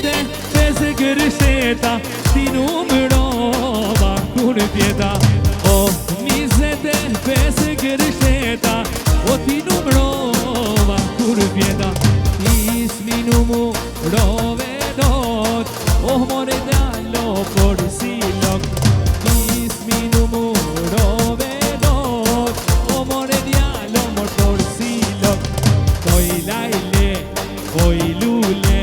25 kërështeta ti numërova kur pjeta. O 25 kërështeta o ti numërova kur pjeta. Ismi numërove dot o more djallo por si lok. Ismi numërove dot o more djallo por si lok. Oj lajle, oj lule,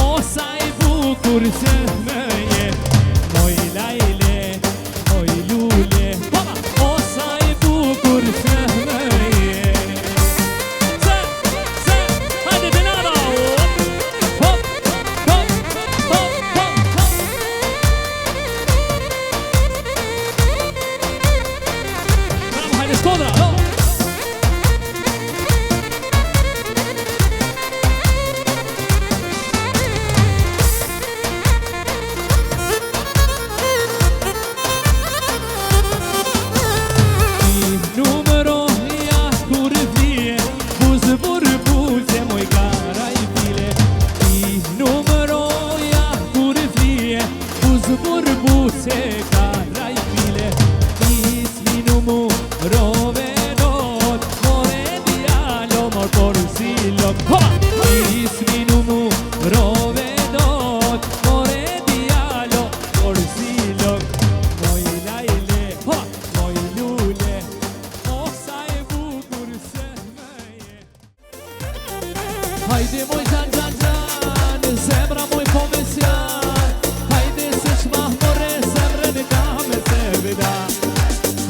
o sa i bukur që më je. Oj lajle, oj lule, o sa i bukur që më je. Hajde Denaro! Hop, hop, hop, hop, hop. Bravo, hajde Shkodra! Se karaj pile, ismi numërove dot, more djallo mor por si lok. Ismi numërove dot, more djallo por si lok. Moj lajle, moj lule, o sa e bukur se më je. Hajde moj xhan xhan xhan, zemra moj po me sjan. Hajde se shmah more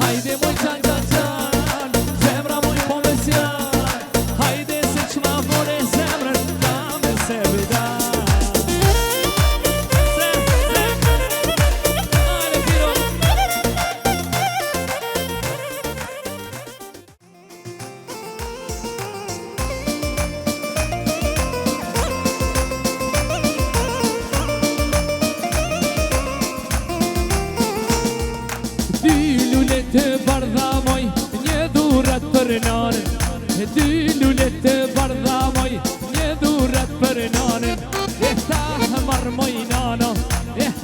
Hajde moj qan qan qan, zemra moj po me sjan. Hajde se qma more zemrën ta me se vida. Hajde Piro. Të bardhamoj një dhurat për nanën. Dy lulet të bardhamoj një dhurat për nanën. Ta marrë moj nano,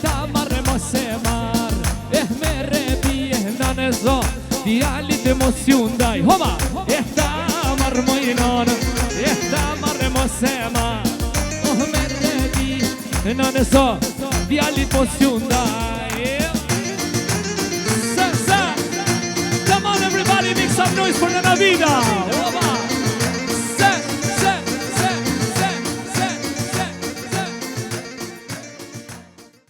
ta marrë mos e marrë. Mere bie nane zo, djallit mos ju ndaj. Homa! Ta marrë moj nano, ta marrë mos e marrë. Mere bie nane zo, djallit mos ju ndaj. Everybody make some noise for Nana Vida!